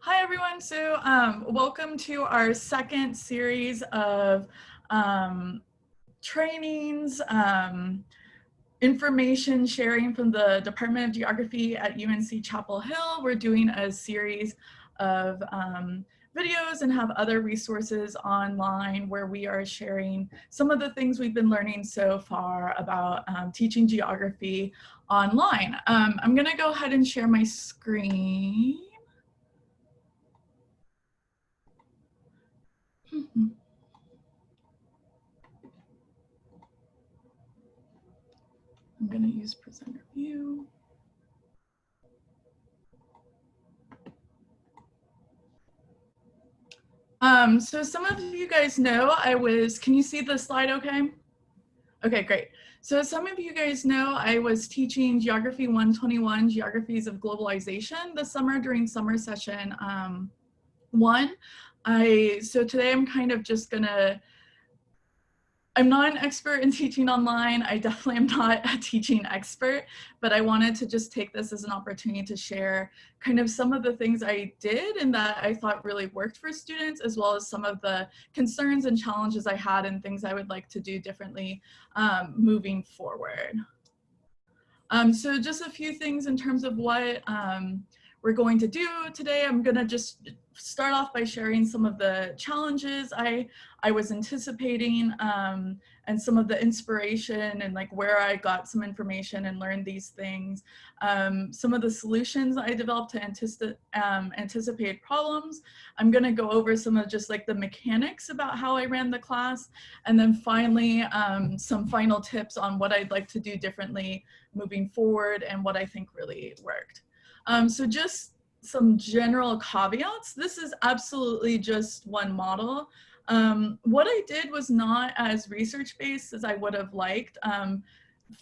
Hi everyone, so welcome to our second series of trainings, information sharing from the Department of Geography at UNC Chapel Hill. We're doing a series of videos and have other resources online where we are sharing some of the things we've been learning so far about teaching geography online. I'm gonna go ahead and share my screen. I'm going to use presenter view. So some of you guys know can you see the slide okay? Okay, great. So some of you guys know I was teaching Geography 121, Geographies of Globalization this summer during summer session 1. So today I'm kind of just gonna, I'm not an expert in teaching online. I definitely am not a teaching expert, but I wanted to just take this as an opportunity to share kind of some of the things I did and that I thought really worked for students, as well as some of the concerns and challenges I had and things I would like to do differently moving forward. So just a few things in terms of what we're going to do today. I'm gonna just start off by sharing some of the challenges I was anticipating and some of the inspiration and like where I got some information and learned these things. Some of the solutions I developed to anticipate problems. I'm gonna go over some of just like the mechanics about how I ran the class. And then finally, some final tips on what I'd like to do differently moving forward and what I think really worked. So just some general caveats. This is absolutely just one model. What I did was not as research-based as I would have liked.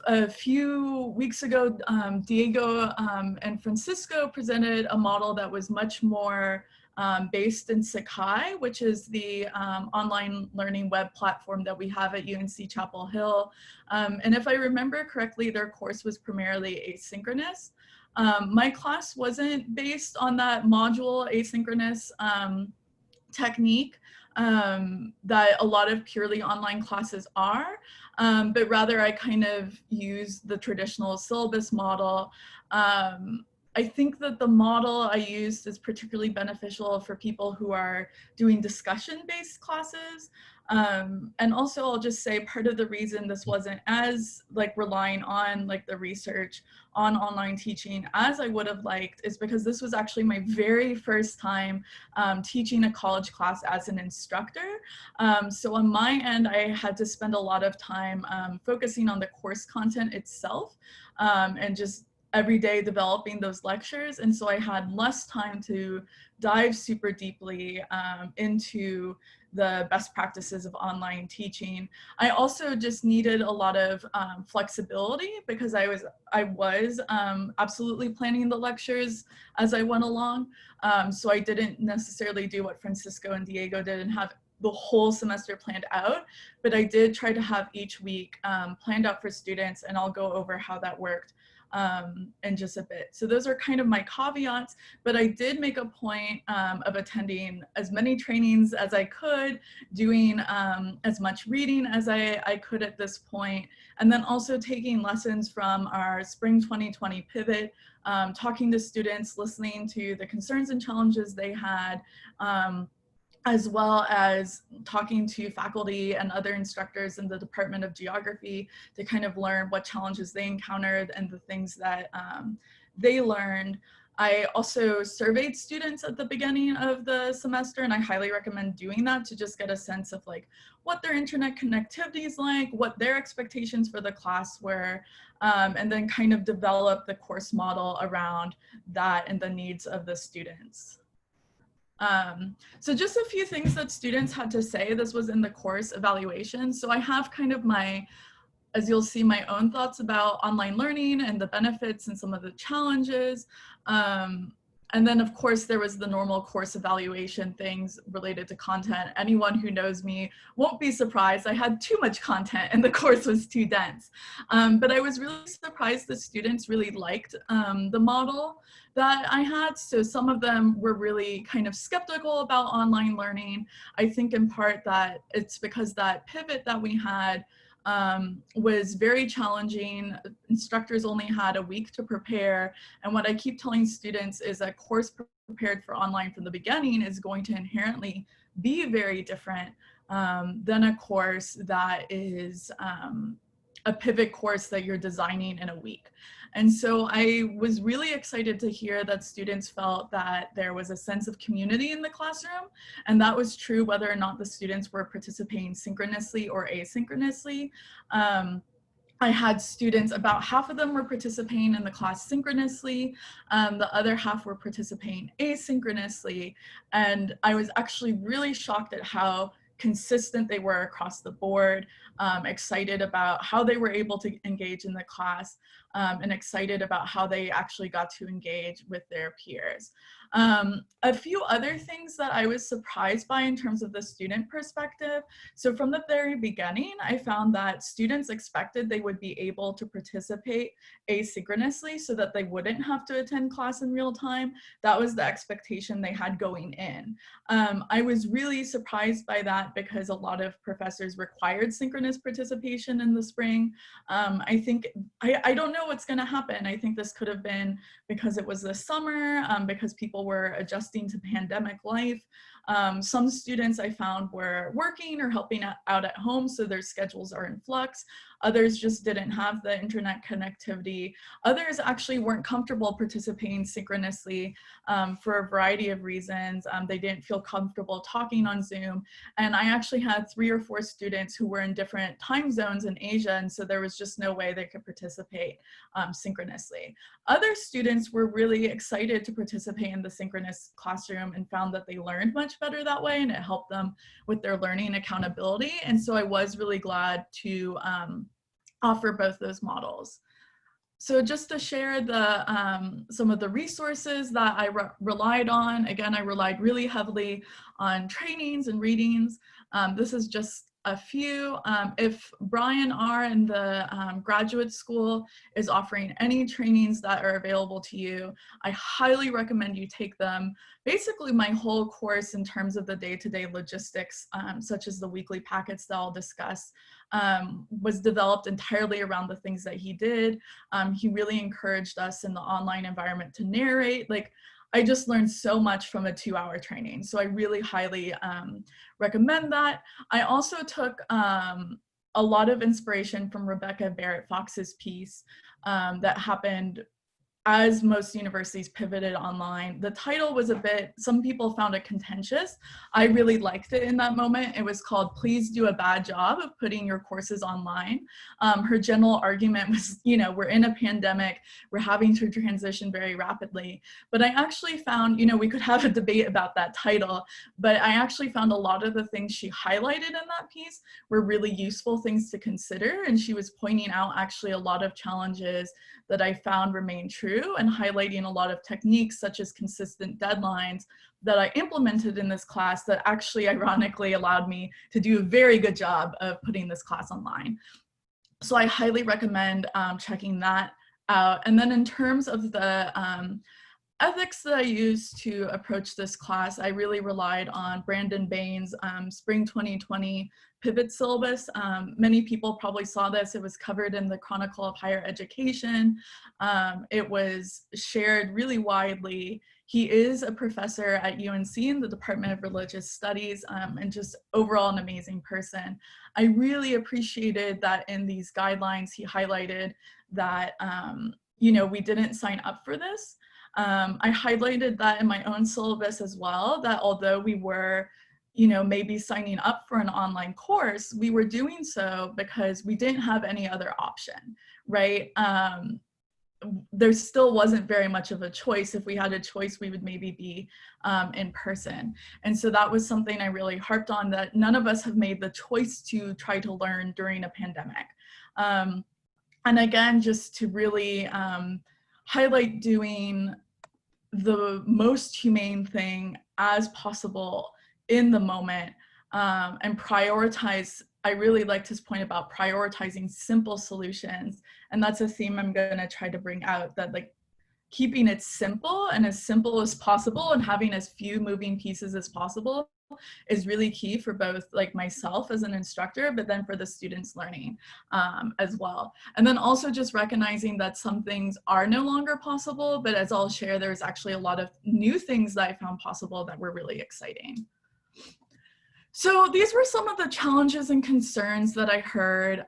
A few weeks ago, Diego and Francisco presented a model that was much more based in Sakai, which is the online learning web platform that we have at UNC Chapel Hill. And if I remember correctly, their course was primarily asynchronous. My class wasn't based on that module asynchronous technique that a lot of purely online classes are, but rather I kind of use the traditional syllabus model. I think that the model I used is particularly beneficial for people who are doing discussion-based classes. And also I'll just say part of the reason this wasn't as like relying on like the research on online teaching as I would have liked is because this was actually my very first time teaching a college class as an instructor. So on my end, I had to spend a lot of time focusing on the course content itself and just every day developing those lectures. And so I had less time to dive super deeply into the best practices of online teaching. I also just needed a lot of flexibility because I was absolutely planning the lectures as I went along. So I didn't necessarily do what Francisco and Diego did and have the whole semester planned out, but I did try to have each week planned out for students, and I'll go over how that worked in just a bit. So those are kind of my caveats, but I did make a point of attending as many trainings as I could, doing as much reading as I could at this point, and then also taking lessons from our spring 2020 pivot, talking to students, listening to the concerns and challenges they had, as well as talking to faculty and other instructors in the Department of Geography to kind of learn what challenges they encountered and the things that they learned. I also surveyed students at the beginning of the semester, and I highly recommend doing that to just get a sense of like what their internet connectivity is like, what their expectations for the class were, and then kind of develop the course model around that and the needs of the students. So just a few things that students had to say. This was in the course evaluation. So I have kind of as you'll see, my own thoughts about online learning and the benefits and some of the challenges. And then of course there was the normal course evaluation things related to content. Anyone who knows me won't be surprised. I had too much content and the course was too dense. But I was really surprised the students really liked the model that I had. So some of them were really kind of skeptical about online learning. I think in part that it's because that pivot that we had was very challenging. Instructors only had a week to prepare. And what I keep telling students is that course prepared for online from the beginning is going to inherently be very different than a course that is a pivot course that you're designing in a week. And so I was really excited to hear that students felt that there was a sense of community in the classroom. And that was true whether or not the students were participating synchronously or asynchronously. I had students, about half of them were participating in the class synchronously, the other half were participating asynchronously. And I was actually really shocked at how consistent they were across the board, excited about how they were able to engage in the class, and excited about how they actually got to engage with their peers. A few other things that I was surprised by in terms of the student perspective. So from the very beginning, I found that students expected they would be able to participate asynchronously so that they wouldn't have to attend class in real time. That was the expectation they had going in. I was really surprised by that because a lot of professors required synchronous participation in the spring. I think, I don't know what's gonna happen. I think this could have been because it was the summer, because people were adjusting to pandemic life. Some students I found were working or helping out at home, so their schedules are in flux. Others just didn't have the internet connectivity. Others actually weren't comfortable participating synchronously for a variety of reasons. They didn't feel comfortable talking on Zoom. And I actually had 3 or 4 students who were in different time zones in Asia, and so there was just no way they could participate synchronously. Other students were really excited to participate in the synchronous classroom and found that they learned much better that way, and it helped them with their learning accountability. And so I was really glad to offer both those models. So just to share the some of the resources that I relied on, again, I relied really heavily on trainings and readings. This is just a few. If Brian R. in the graduate school is offering any trainings that are available to you, I highly recommend you take them. Basically, my whole course in terms of the day-to-day logistics, such as the weekly packets that I'll discuss, was developed entirely around the things that he did. He really encouraged us in the online environment to narrate. Like, I just learned so much from a 2-hour training. So I really highly recommend that. I also took a lot of inspiration from Rebecca Barrett Fox's piece that happened as most universities pivoted online. The title was a bit, some people found it contentious. I really liked it in that moment. It was called "Please Do a Bad Job of Putting Your Courses Online." Her general argument was, you know, we're in a pandemic, we're having to transition very rapidly. But I actually found, you know, we could have a debate about that title, but I actually found a lot of the things she highlighted in that piece were really useful things to consider. And she was pointing out actually a lot of challenges that I found remain true and highlighting a lot of techniques such as consistent deadlines that I implemented in this class that actually ironically allowed me to do a very good job of putting this class online. So I highly recommend checking that out. And then in terms of the ethics that I used to approach this class, I really relied on Brandon Bain's Spring 2020 pivot syllabus. Many people probably saw this. It was covered in the Chronicle of Higher Education. It was shared really widely. He is a professor at UNC in the Department of Religious Studies, and just overall an amazing person. I really appreciated that in these guidelines, he highlighted that, you know, we didn't sign up for this. I highlighted that in my own syllabus as well, that although we were, you know, maybe signing up for an online course, we were doing so because we didn't have any other option, right? There still wasn't very much of a choice. If we had a choice, we would maybe be in person. And so that was something I really harped on, that none of us have made the choice to try to learn during a pandemic. And again, just to really highlight doing the most humane thing as possible in the moment, and prioritize. I really liked his point about prioritizing simple solutions. And that's a theme I'm gonna try to bring out, that like keeping it simple and as simple as possible and having as few moving pieces as possible is really key for both like myself as an instructor, but then for the students learning as well. And then also just recognizing that some things are no longer possible, but as I'll share, there's actually a lot of new things that I found possible that were really exciting. So these were some of the challenges and concerns that I heard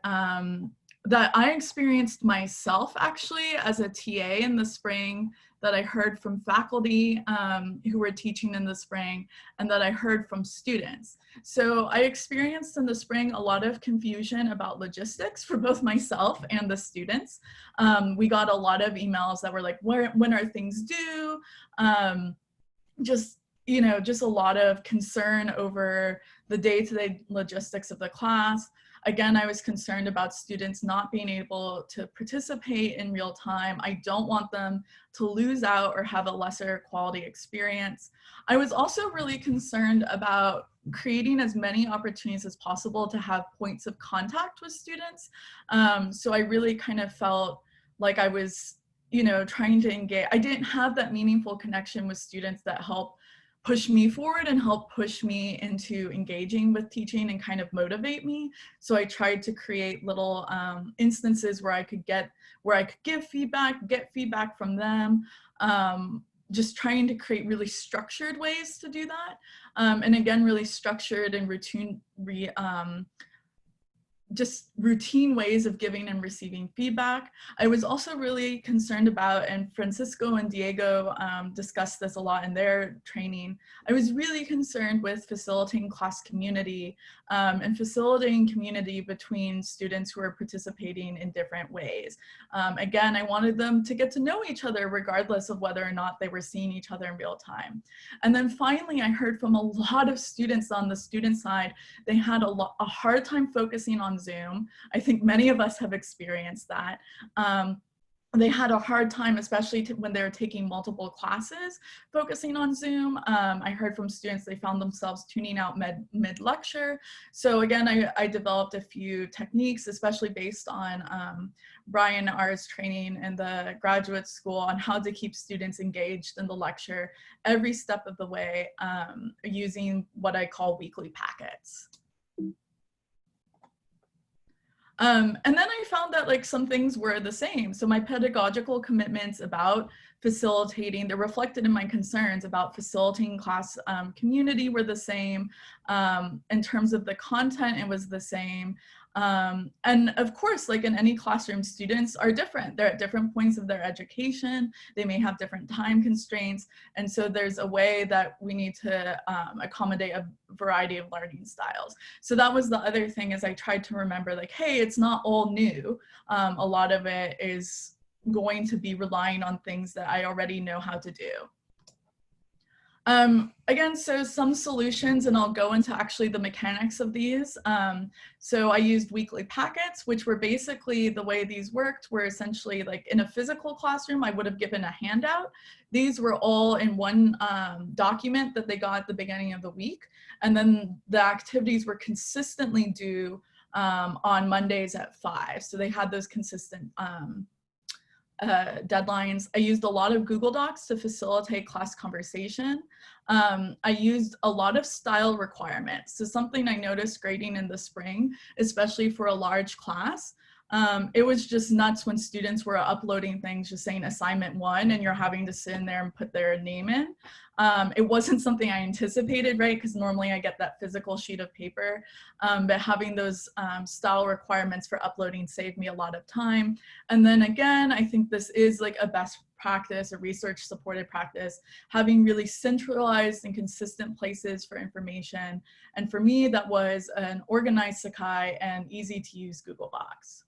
that I experienced myself actually as a TA in the spring, that I heard from faculty who were teaching in the spring, and that I heard from students. So I experienced in the spring a lot of confusion about logistics for both myself and the students. We got a lot of emails that were like, when are things due? Just a lot of concern over the day-to-day logistics of the class. Again, I was concerned about students not being able to participate in real time. I don't want them to lose out or have a lesser quality experience. I was also really concerned about creating as many opportunities as possible to have points of contact with students. So I really kind of felt like I was, trying to engage. I didn't have that meaningful connection with students that help push me forward and help push me into engaging with teaching and kind of motivate me. So I tried to create little instances where I could give feedback, get feedback from them, just trying to create really structured ways to do that. And again, really structured and just routine ways of giving and receiving feedback. I was also really concerned about, and Francisco and Diego discussed this a lot in their training, I was really concerned with facilitating class community and facilitating community between students who are participating in different ways. Again, I wanted them to get to know each other regardless of whether or not they were seeing each other in real time. And then finally, I heard from a lot of students on the student side, they had a hard time focusing on Zoom. I think many of us have experienced that. They had a hard time, especially when they were taking multiple classes, focusing on Zoom. I heard from students they found themselves tuning out mid-lecture. So again, I developed a few techniques, especially based on Brian R's training in the graduate school on how to keep students engaged in the lecture every step of the way, using what I call weekly packets. And then I found that like some things were the same. So my pedagogical commitments about facilitating, they're reflected in my concerns about facilitating class community were the same. In terms of the content, it was the same. And of course, like in any classroom, students are different. They're at different points of their education. They may have different time constraints. And so there's a way that we need to accommodate a variety of learning styles. So that was the other thing, is I tried to remember like, hey, it's not all new. A lot of it is going to be relying on things that I already know how to do. Again, so some solutions, and I'll go into actually the mechanics of these. So I used weekly packets, which were basically the way these worked were essentially like in a physical classroom, I would have given a handout. These were all in one document that they got at the beginning of the week. And then the activities were consistently due on Mondays at 5. So they had those consistent deadlines. I used a lot of Google Docs to facilitate class conversation. I used a lot of style requirements. So something I noticed grading in the spring, especially for a large class, it was just nuts when students were uploading things just saying assignment 1 and you're having to sit in there and put their name in. It wasn't something I anticipated, right? Because normally I get that physical sheet of paper, but having those style requirements for uploading saved me a lot of time. And then again, I think this is like a best practice, a research supported practice, having really centralized and consistent places for information. And for me, that was an organized Sakai and easy to use Google Docs.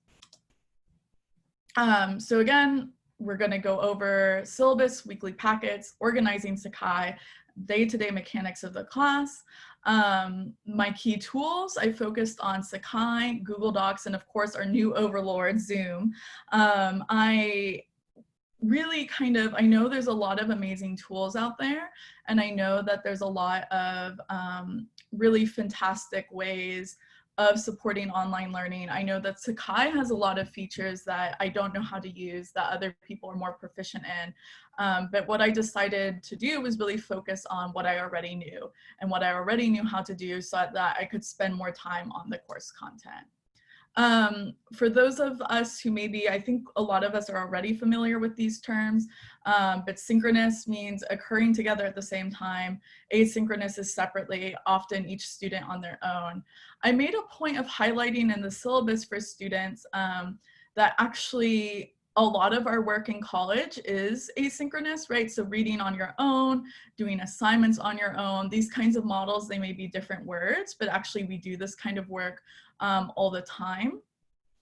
So again, we're going to go over syllabus, weekly packets, organizing Sakai, day-to-day mechanics of the class. My key tools, I focused on Sakai, Google Docs, and of course our new overlord, Zoom. I really kind of, I know there's a lot of amazing tools out there, and I know that there's a lot of really fantastic ways of supporting online learning. I know that Sakai has a lot of features that I don't know how to use that other people are more proficient in. But what I decided to do was really focus on what I already knew and what I already knew how to do so that I could spend more time on the course content. For those of us who maybe, I think a lot of us are already familiar with these terms, but synchronous means occurring together at the same time. Asynchronous is separately, often each student on their own. I made a point of highlighting in the syllabus for students that actually a lot of our work in college is asynchronous, right? So reading on your own, doing assignments on your own, these kinds of models, they may be different words, but actually we do this kind of work all the time.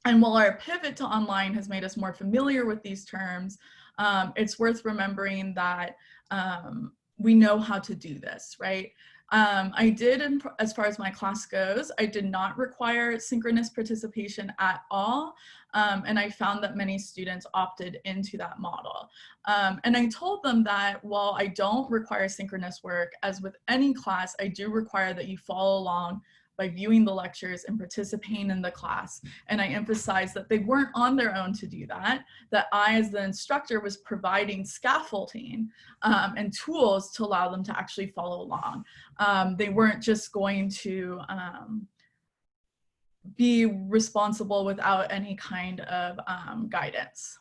And while our pivot to online has made us more familiar with these terms, it's worth remembering that we know how to do this, right? I did, as far as my class goes, I did not require synchronous participation at all. And I found that many students opted into that model. And I told them that while I don't require synchronous work, as with any class, I do require that you follow along by viewing the lectures and participating in the class. And I emphasized that they weren't on their own to do that, that I, as the instructor, was providing scaffolding and tools to allow them to actually follow along. They weren't just going to be responsible without any kind of guidance.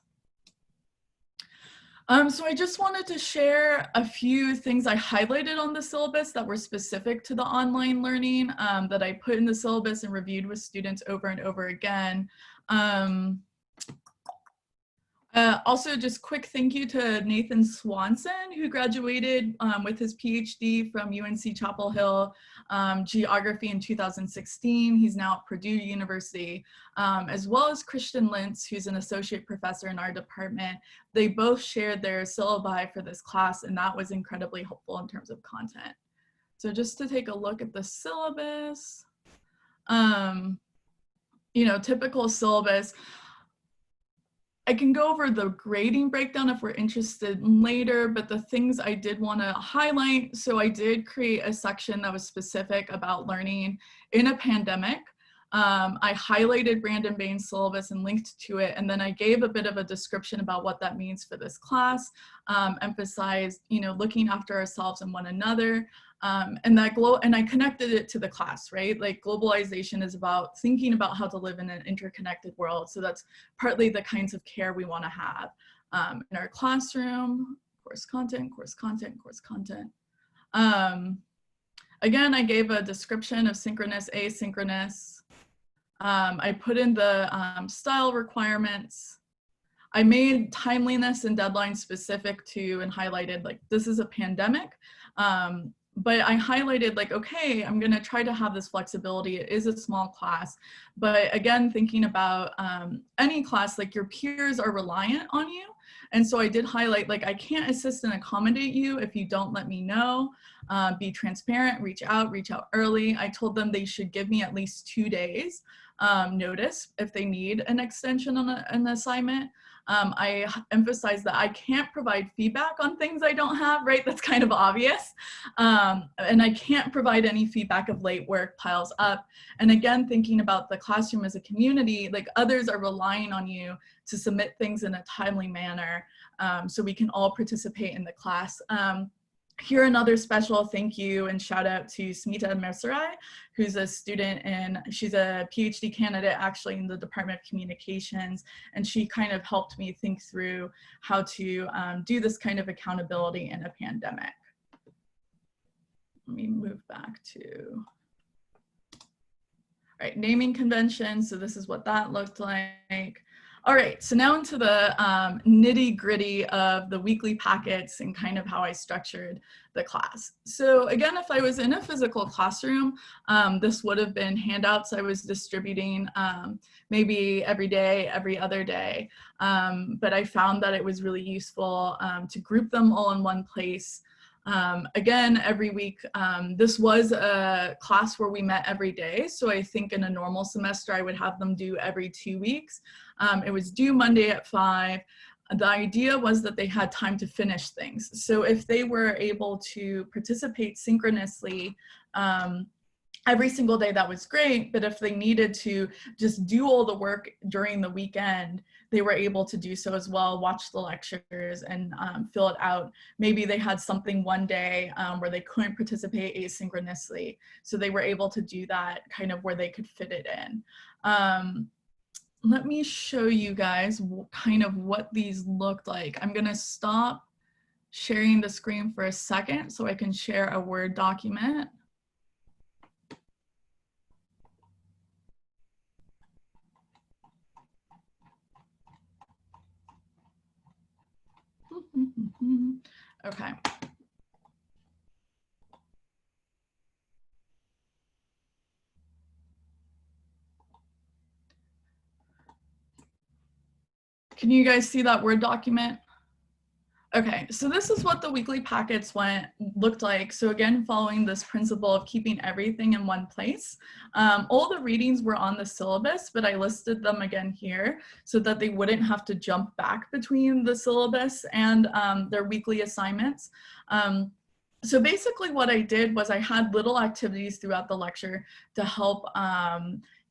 So I just wanted to share a few things I highlighted on the syllabus that were specific to the online learning that I put in the syllabus and reviewed with students over and over again. Also, just quick thank you to Nathan Swanson, who graduated with his PhD from UNC Chapel Hill, Geography in 2016. He's now at Purdue University, as well as Christian Lintz, who's an associate professor in our department. They both shared their syllabi for this class, and that was incredibly helpful in terms of content. So just to take a look at the syllabus, you know, typical syllabus. I can go over the grading breakdown if we're interested later, but the things I did want to highlight, so I did create a section that was specific about learning in a pandemic. I highlighted Brandon Bain's syllabus and linked to it, and then I gave a bit of a description about what that means for this class, emphasized, you know, looking after ourselves and one another, and I connected it to the class, right? Like globalization is about thinking about how to live in an interconnected world. So that's partly the kinds of care we want to have in our classroom, course content, course content, course content. Again, I gave a description of synchronous, asynchronous. I put in the style requirements. I made timeliness and deadline specific to and highlighted like this is a pandemic. But I highlighted like, okay, I'm gonna try to have this flexibility. It is a small class, but again, thinking about any class, like your peers are reliant on you. And so I did highlight like, I can't assist and accommodate you if you don't let me know. Be transparent, reach out early. I told them they should give me at least 2 days notice if they need an extension on an assignment. I emphasize that I can't provide feedback on things I don't have, right? That's kind of obvious. And I can't provide any feedback if late work piles up. And again, thinking about the classroom as a community, like others are relying on you to submit things in a timely manner so we can all participate in the class. Here, another special thank you and shout out to Smita Mersarai, who's a student and she's a PhD candidate actually in the Department of Communications. And she kind of helped me think through how to do this kind of accountability in a pandemic. Let me move back to, all right, naming convention. So this is what that looked like. All right, so now into the nitty gritty of the weekly packets and kind of how I structured the class. So again, if I was in a physical classroom, this would have been handouts I was distributing maybe every day, every other day. But I found that it was really useful to group them all in one place. Again, every week, this was a class where we met every day. So I think in a normal semester, I would have them do every 2 weeks. It was due Monday at 5. the idea was that they had time to finish things. So if they were able to participate synchronously every single day, that was great. But if they needed to just do all the work during the weekend, they were able to do so as well, watch the lectures and fill it out. Maybe they had something one day where they couldn't participate asynchronously. So they were able to do that kind of where they could fit it in. Let me show you guys kind of what these looked like. I'm gonna stop sharing the screen for a second so I can share a Word document. Okay. Can you guys see that Word document? Okay, so this is what the weekly packets looked like. So again, following this principle of keeping everything in one place. All the readings were on the syllabus, but I listed them again here so that they wouldn't have to jump back between the syllabus and their weekly assignments. So basically what I did was I had little activities throughout the lecture to help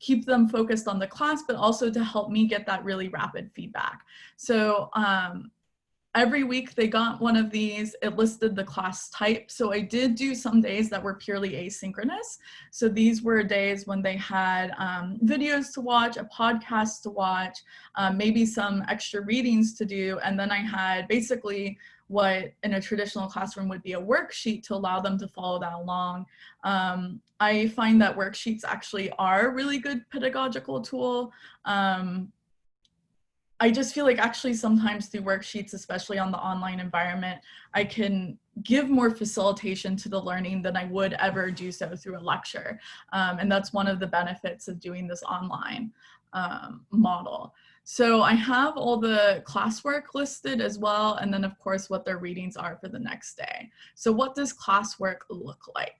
keep them focused on the class, but also to help me get that really rapid feedback. So every week they got one of these. It listed the class type. So I did do some days that were purely asynchronous. So these were days when they had videos to watch, a podcast to watch, maybe some extra readings to do. And then I had basically what in a traditional classroom would be a worksheet to allow them to follow that along. I find that worksheets actually are a really good pedagogical tool. I just feel like actually sometimes through worksheets, especially on the online environment, I can give more facilitation to the learning than I would ever do so through a lecture. And that's one of the benefits of doing this online model. So I have all the classwork listed as well, and then of course what their readings are for the next day. So what does classwork look like?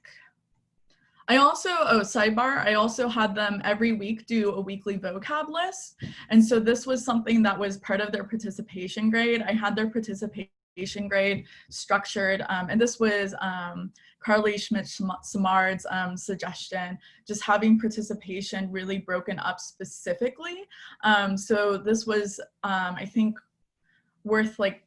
I also, sidebar, I also had them every week do a weekly vocab list. And so this was something that was part of their participation grade. I had their participation grade structured, and this was Carly Schmidt-Samard's suggestion, just having participation really broken up specifically. So this was, I think, worth like,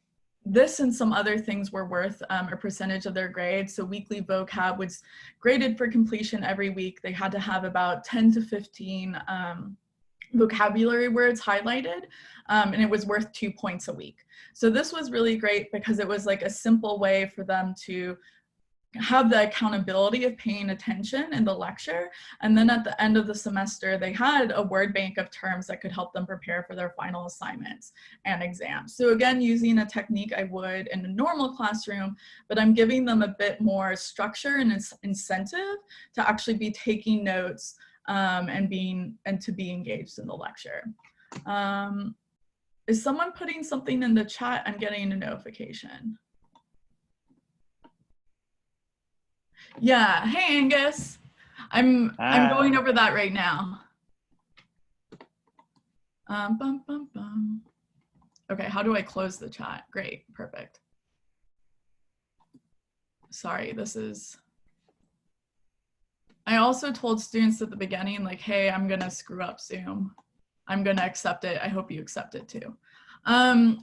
this and some other things were worth a percentage of their grade. So weekly vocab was graded for completion every week. They had to have about 10 to 15 vocabulary words highlighted, and it was worth 2 points a week. So this was really great because it was like a simple way for them to have the accountability of paying attention in the lecture. And then at the end of the semester, they had a word bank of terms that could help them prepare for their final assignments and exams. So again, using a technique I would in a normal classroom, but I'm giving them a bit more structure and incentive to actually be taking notes and to be engaged in the lecture. Is someone putting something in the chat? I'm getting a notification. Yeah, hey Angus. I'm going over that right now. Okay, how do I close the chat? Great, perfect. Sorry, I also told students at the beginning, like, hey, I'm gonna screw up Zoom. I'm gonna accept it. I hope you accept it too.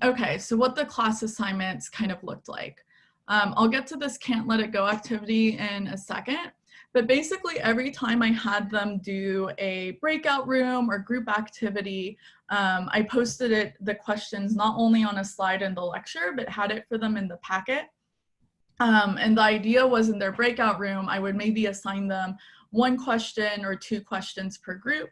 Okay, so what the class assignments kind of looked like. I'll get to this can't let it go activity in a second, but basically every time I had them do a breakout room or group activity, I posted the questions not only on a slide in the lecture, but had it for them in the packet. And the idea was in their breakout room, I would maybe assign them 1 question or 2 questions per group.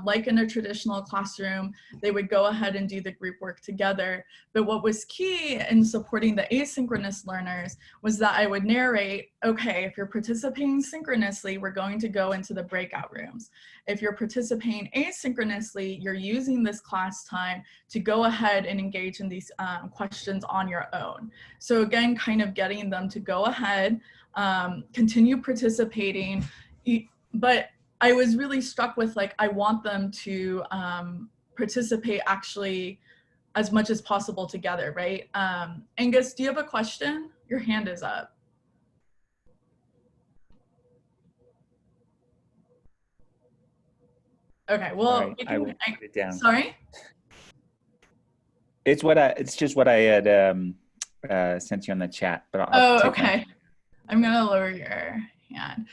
Like in a traditional classroom, they would go ahead and do the group work together. But what was key in supporting the asynchronous learners was that I would narrate, okay, if you're participating synchronously, we're going to go into the breakout rooms. If you're participating asynchronously, you're using this class time to go ahead and engage in these questions on your own. So again, kind of getting them to go ahead, continue participating, but I was really struck with, like, I want them to participate actually as much as possible together, right? Angus, do you have a question? Your hand is up. Okay, well, I will put it down. Sorry? It's just what I had sent you on the chat, but I'll take Okay. I'm gonna lower your hand.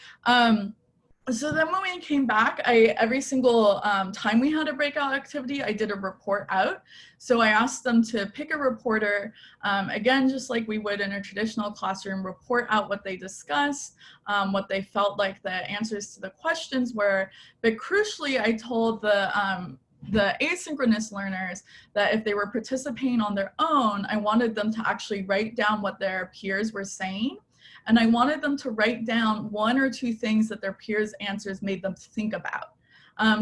So then when we came back, every single time we had a breakout activity, I did a report out. So I asked them to pick a reporter, again, just like we would in a traditional classroom, report out what they discussed, what they felt like the answers to the questions were. But crucially, I told the asynchronous learners that if they were participating on their own, I wanted them to actually write down what their peers were saying. And I wanted them to write down 1 or 2 things that their peers' answers made them think about.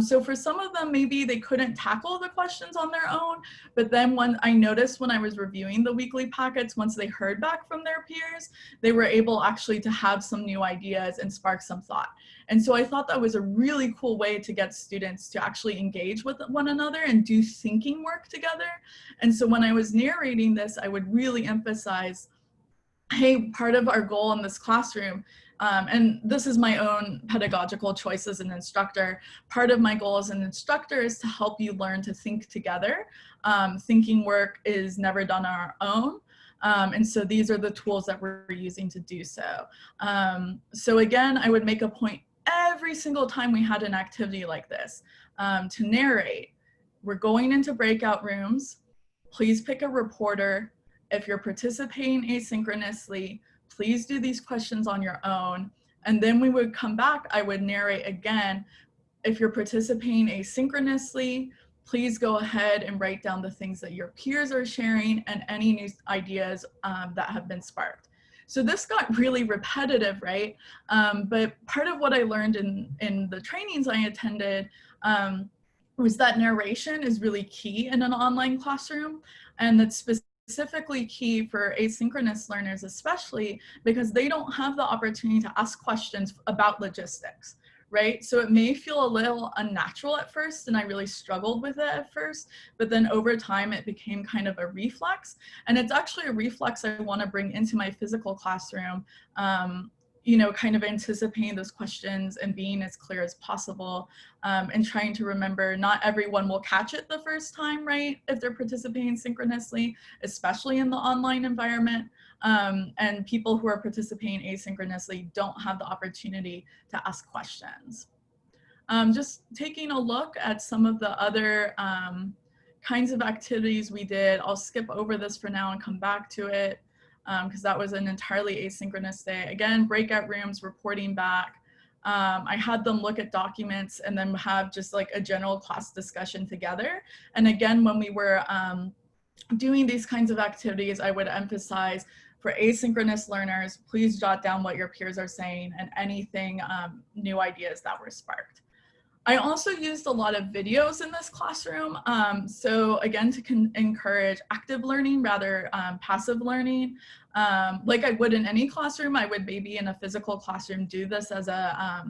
So for some of them, maybe they couldn't tackle the questions on their own, but then when I noticed when I was reviewing the weekly packets, once they heard back from their peers, they were able actually to have some new ideas and spark some thought. And so I thought that was a really cool way to get students to actually engage with one another and do thinking work together. And so when I was narrating this, I would really emphasize, hey, part of our goal in this classroom, and this is my own pedagogical choice as an instructor, part of my goal as an instructor is to help you learn to think together. Thinking work is never done on our own. And so these are the tools that we're using to do so. So again, I would make a point every single time we had an activity like this to narrate. We're going into breakout rooms. Please pick a reporter. If you're participating asynchronously, please do these questions on your own. And then we would come back, I would narrate again. If you're participating asynchronously, please go ahead and write down the things that your peers are sharing and any new ideas that have been sparked. So this got really repetitive, right? But part of what I learned in the trainings I attended was that narration is really key in an online classroom, and that's specifically key for asynchronous learners, especially because they don't have the opportunity to ask questions about logistics, right? So it may feel a little unnatural at first, and I really struggled with it at first, but then over time it became kind of a reflex. And it's actually a reflex I want to bring into my physical classroom, you know, kind of anticipating those questions and being as clear as possible, and trying to remember not everyone will catch it the first time, right? If they're participating synchronously, especially in the online environment. And people who are participating asynchronously don't have the opportunity to ask questions. Just taking a look at some of the other kinds of activities we did. I'll skip over this for now and come back to it, because that was an entirely asynchronous day. Again, breakout rooms, reporting back. I had them look at documents and then have just like a general class discussion together. And again, when we were doing these kinds of activities, I would emphasize for asynchronous learners, please jot down what your peers are saying and anything new ideas that were sparked. I also used a lot of videos in this classroom. So again, to encourage active learning rather passive learning. Like I would in any classroom, I would maybe in a physical classroom do this as a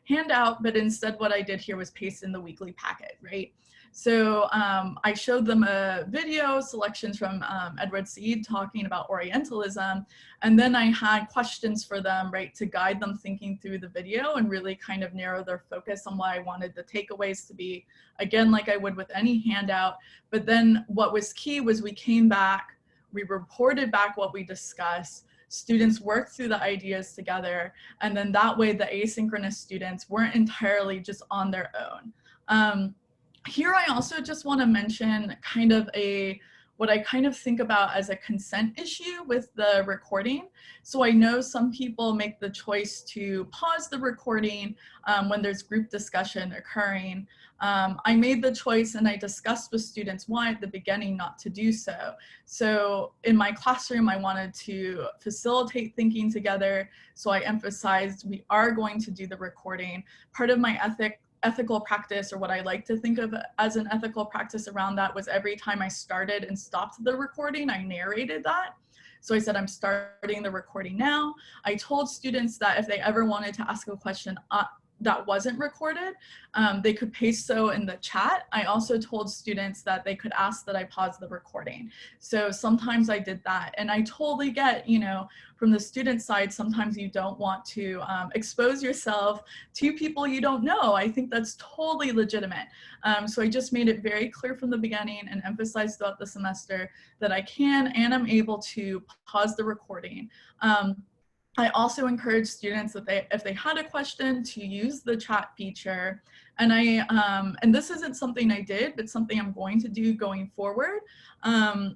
handout, but instead what I did here was paste in the weekly packet, right? So I showed them a video, selections from Edward Said talking about Orientalism, and then I had questions for them, right, to guide them thinking through the video and really kind of narrow their focus on what I wanted the takeaways to be, again, like I would with any handout. But then what was key was we came back, we reported back what we discussed, students worked through the ideas together, and then that way the asynchronous students weren't entirely just on their own. Here I also just want to mention kind of what I kind of think about as a consent issue with the recording. So I know some people make the choice to pause the recording when there's group discussion occurring. I made the choice and I discussed with students why at the beginning not to do so. So in my classroom, I wanted to facilitate thinking together. So I emphasized we are going to do the recording. Part of my ethical practice, or what I like to think of as an ethical practice around that, was every time I started and stopped the recording, I narrated that. So I said, I'm starting the recording now. I told students that if they ever wanted to ask a question that wasn't recorded, they could paste so in the chat. I also told students that they could ask that I pause the recording. So sometimes I did that, and I totally get, you know, from the student side, sometimes you don't want to expose yourself to people you don't know. I think that's totally legitimate. So I just made it very clear from the beginning and emphasized throughout the semester that I can and I'm able to pause the recording. I also encourage students that if they had a question, to use the chat feature. And and this isn't something I did, but something I'm going to do going forward.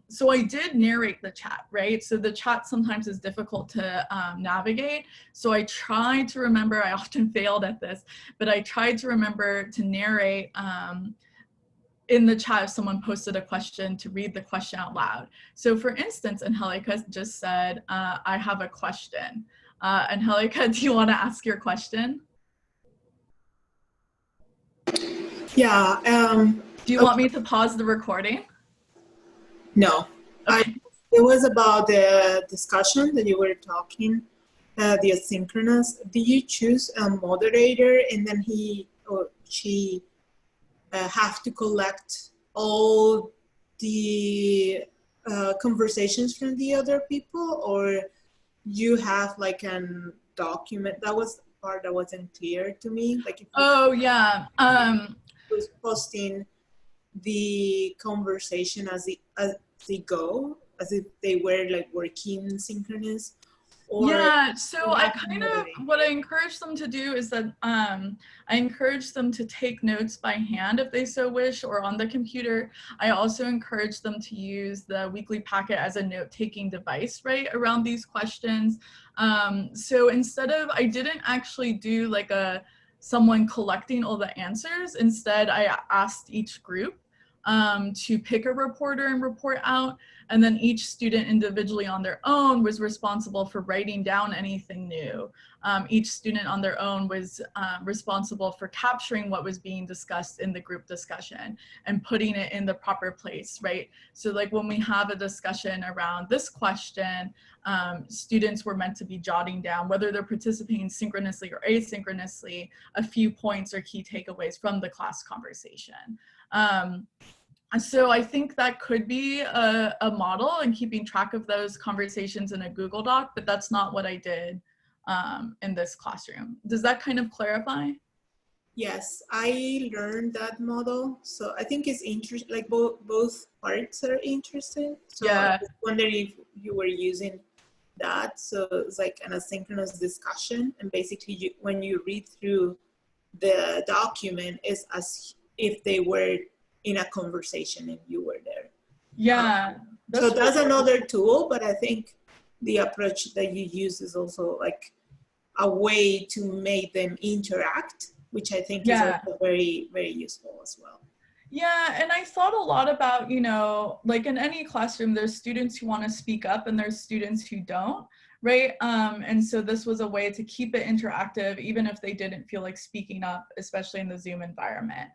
So I did narrate the chat, right? So the chat sometimes is difficult to navigate. So I tried to remember, I often failed at this, but I tried to remember to narrate in the chat if someone posted a question, to read the question out loud. So for instance, Angelica just said, I have a question. Angelica, do you want to ask your question? Yeah. Do you want me to pause the recording? No. Okay. It was about the discussion that you were talking, the asynchronous. Did you choose a moderator and then he or she have to collect all the conversations from the other people, or you have like an document? That was the part that wasn't clear to me. Like if Yeah. was posting the conversation as they go, as if they were like working synchronous. Or yeah, so I kind of, what I encourage them to do is that I encourage them to take notes by hand if they so wish, or on the computer. I also encourage them to use the weekly packet as a note-taking device, right, around these questions. So instead of, I didn't actually do like someone collecting all the answers. Instead, I asked each group to pick a reporter and report out. And then each student individually on their own was responsible for writing down anything new. Each student on their own was responsible for capturing what was being discussed in the group discussion and putting it in the proper place, right? So like when we have a discussion around this question, students were meant to be jotting down, whether they're participating synchronously or asynchronously, a few points or key takeaways from the class conversation. So I think that could be a model in keeping track of those conversations in a Google Doc, but that's not what I did in this classroom. Does that kind of clarify? Yes, I learned that model. So I think it's interesting, like both parts are interesting. So Yeah. I was wondering if you were using that. So it's like an asynchronous discussion. And basically when you read through the document, it's as if they were in a conversation and you were there. Yeah. So that's another tool, but I think the approach that you use is also like a way to make them interact, which I think is also very, very useful as well. Yeah, and I thought a lot about, you know, like in any classroom, there's students who want to speak up and there's students who don't, right? And so this was a way to keep it interactive, even if they didn't feel like speaking up, especially in the Zoom environment.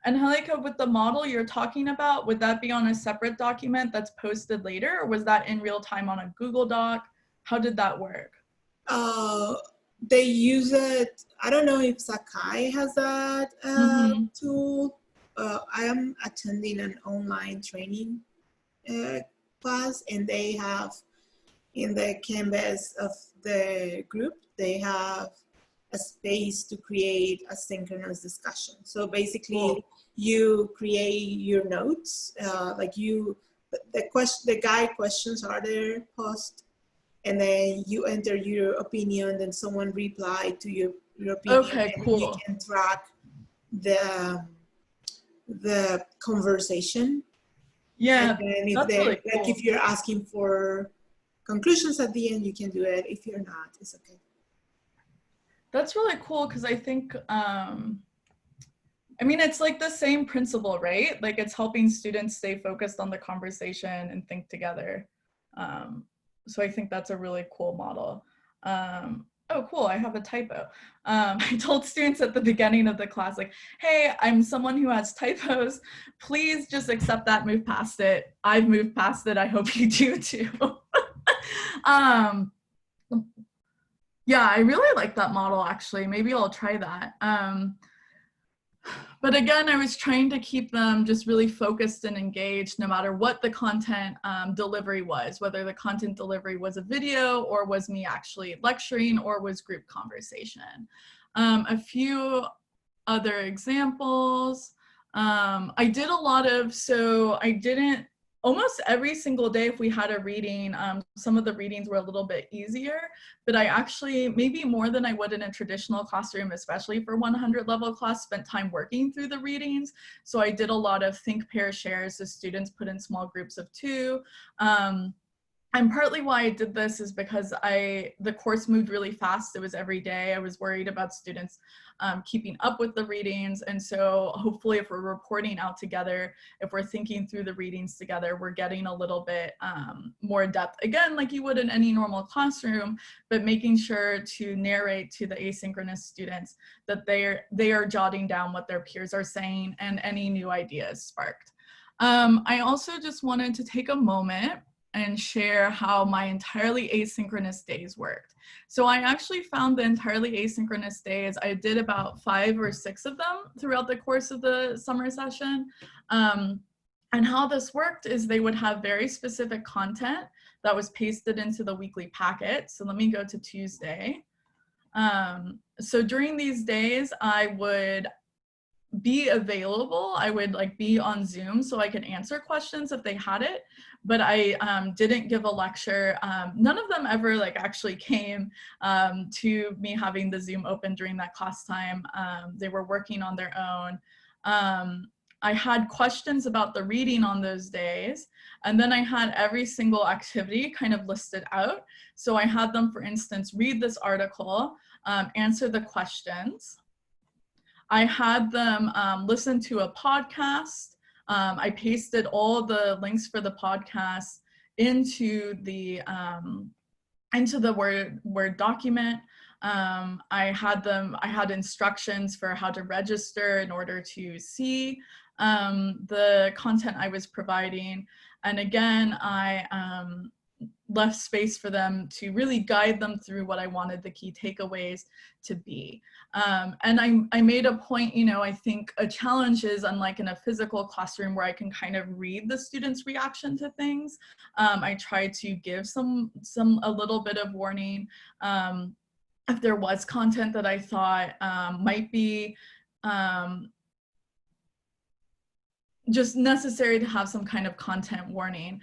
Angelica, with the model you're talking about, would that be on a separate document that's posted later, or was that in real time on a Google Doc? How did that work? They use it, I don't know if Sakai has that tool. I am attending an online training class, and they have in the canvas of the group, they have a space to create a synchronous discussion. So basically you create your notes, like the guide questions are there post, and then you enter your opinion, then someone replied to your opinion. Okay, and cool. you can track the conversation. Yeah, and if that's really cool. Like if you're asking for conclusions at the end, you can do it. If you're not, it's okay. That's really cool, because I think, I mean, it's like the same principle, right? Like it's helping students stay focused on the conversation and think together. So I think that's a really cool model. Oh, cool, I have a typo. I told students at the beginning of the class, like, hey, I'm someone who has typos. Please just accept that, move past it. I've moved past it. I hope you do too. Yeah, I really like that model actually. Maybe I'll try that. But again, I was trying to keep them just really focused and engaged no matter what the content delivery was, whether the content delivery was a video or was me actually lecturing or was group conversation. A few other examples. I did a lot of, so I didn't, almost every single day if we had a reading, some of the readings were a little bit easier, but I actually, maybe more than I would in a traditional classroom, especially for 100 level class, spent time working through the readings. So I did a lot of think, pair, shares. The students put in small groups of 2. And partly why I did this is because the course moved really fast. It was every day. I was worried about students keeping up with the readings. And so hopefully if we're reporting out together, if we're thinking through the readings together, we're getting a little bit more depth, again, like you would in any normal classroom, but making sure to narrate to the asynchronous students that they are jotting down what their peers are saying and any new ideas sparked. I also just wanted to take a moment and share how my entirely asynchronous days worked. So I actually found the entirely asynchronous days, I did about 5 or 6 of them throughout the course of the summer session. And how this worked is they would have very specific content that was pasted into the weekly packet. So let me go to Tuesday. So during these days, I would be available. I would be on Zoom so I could answer questions if they had it, but I didn't give a lecture. None of them ever actually came to me having the Zoom open during that class time. They were working on their own. I had questions about the reading on those days, and then I had every single activity kind of listed out. So I had them, for instance, read this article, answer the questions. I had them listen to a podcast. I pasted all the links for the podcast into the Word document. I had instructions for how to register in order to see the content I was providing. And again, I left space for them to really guide them through what I wanted the key takeaways to be. And I made a point, I think a challenge is, unlike in a physical classroom where I can kind of read the students' reaction to things, I try to give a little bit of warning. If there was content that I thought might be just necessary to have some kind of content warning.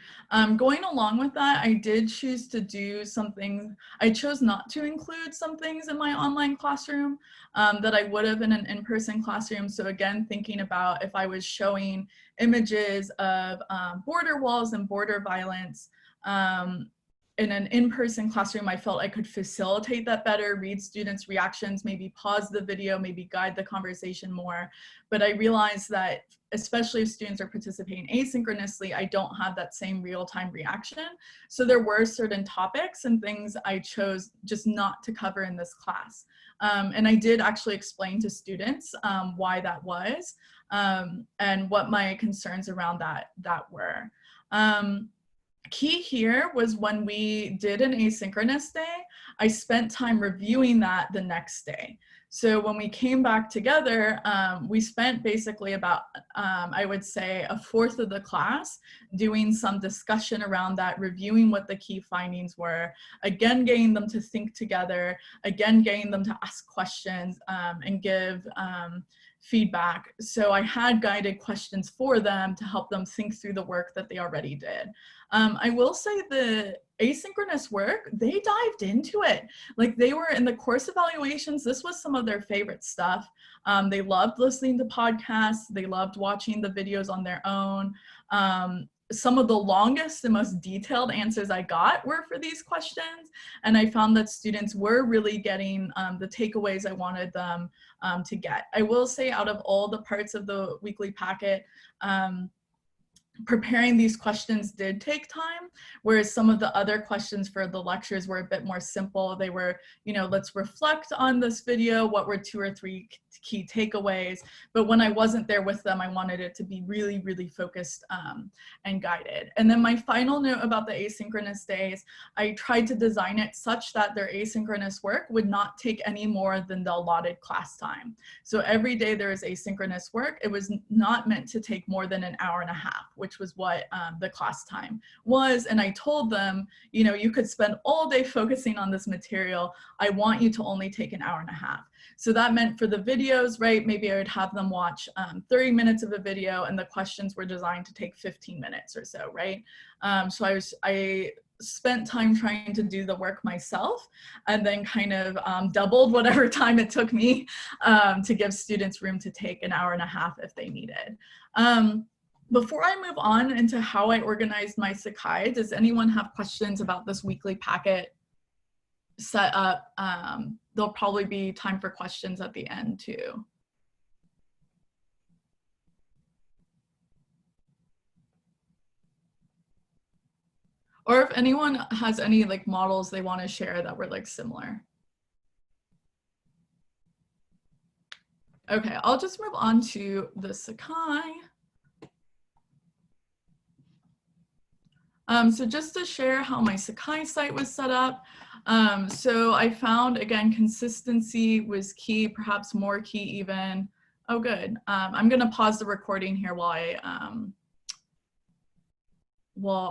Going along with that, I did choose to do something. I chose not to include some things in my online classroom that I would have in an in-person classroom. So again, thinking about if I was showing images of border walls and border violence, in an in-person classroom, I felt I could facilitate that better, read students' reactions, maybe pause the video, maybe guide the conversation more. But I realized that, especially if students are participating asynchronously, I don't have that same real-time reaction. So there were certain topics and things I chose just not to cover in this class. And I did actually explain to students why that was and what my concerns around that were. Key here was when we did an asynchronous day, I spent time reviewing that the next day. So when we came back together, we spent basically about, I would say, 1/4 of the class doing some discussion around that, reviewing what the key findings were, again, getting them to think together, again, getting them to ask questions and give feedback. So I had guided questions for them to help them think through the work that they already did. I will say the asynchronous work, they dived into it. They were in the course evaluations, this was some of their favorite stuff. They loved listening to podcasts. They loved watching the videos on their own. Some of the longest and most detailed answers I got were for these questions. And I found that students were really getting the takeaways I wanted them to get. I will say, out of all the parts of the weekly packet, preparing these questions did take time, whereas some of the other questions for the lectures were a bit more simple. They were, you know, let's reflect on this video, what were 2 or 3 key takeaways. But when I wasn't there with them, I wanted it to be really, really focused and guided. And then my final note about the asynchronous days, I tried to design it such that their asynchronous work would not take any more than the allotted class time. So every day there is asynchronous work. It was not meant to take more than an hour and a half, which was what the class time was. And I told them, you know, you could spend all day focusing on this material. I want you to only take an hour and a half. So that meant for the videos, right, maybe I would have them watch 30 minutes of a video and the questions were designed to take 15 minutes or so, right? So I spent time trying to do the work myself and then kind of doubled whatever time it took me to give students room to take an hour and a half if they needed. Before I move on into how I organized my Sakai, does anyone have questions about this weekly packet set up? There'll probably be time for questions at the end too. Or if anyone has any like models they want to share that were like similar. Okay, I'll just move on to the Sakai. So just to share how my Sakai site was set up. So I found, again, consistency was key, perhaps more key even. Oh, good. I'm gonna pause the recording here while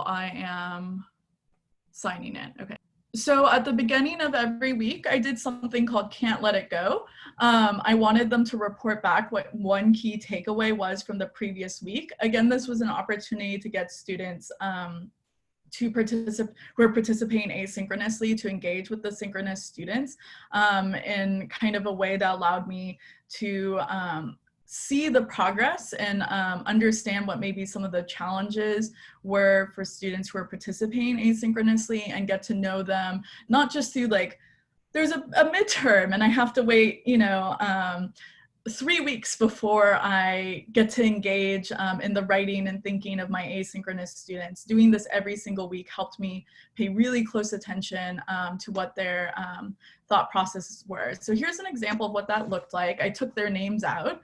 I am signing in. Okay. So at the beginning of every week, I did something called Can't Let It Go. I wanted them to report back what one key takeaway was from the previous week. Again, this was an opportunity to get students who are participating asynchronously to engage with the synchronous students in kind of a way that allowed me to see the progress and understand what maybe some of the challenges were for students who are participating asynchronously and get to know them, not just through like, there's a midterm and I have to wait, you know, 3 weeks before I get to engage in the writing and thinking of my asynchronous students. Doing this every single week helped me pay really close attention to what their thought processes were. So here's an example of what that looked like. I took their names out.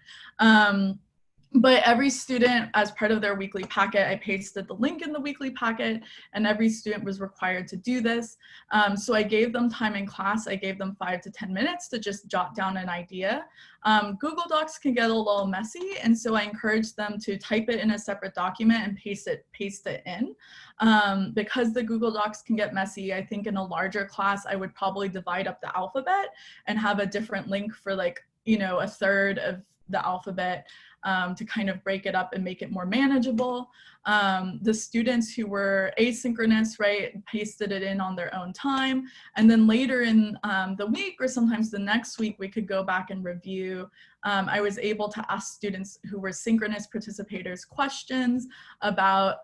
But every student, as part of their weekly packet, I pasted the link in the weekly packet, and every student was required to do this. So I gave them time in class. I gave them 5 to 10 minutes to just jot down an idea. Google Docs can get a little messy, and so I encouraged them to type it in a separate document and paste it in. Because the Google Docs can get messy, I think in a larger class, I would probably divide up the alphabet and have a different link for like, you know, a third of the alphabet to kind of break it up and make it more manageable. The students who were asynchronous, right, pasted it in on their own time. And then later in the week or sometimes the next week, we could go back and review. I was able to ask students who were synchronous participators questions about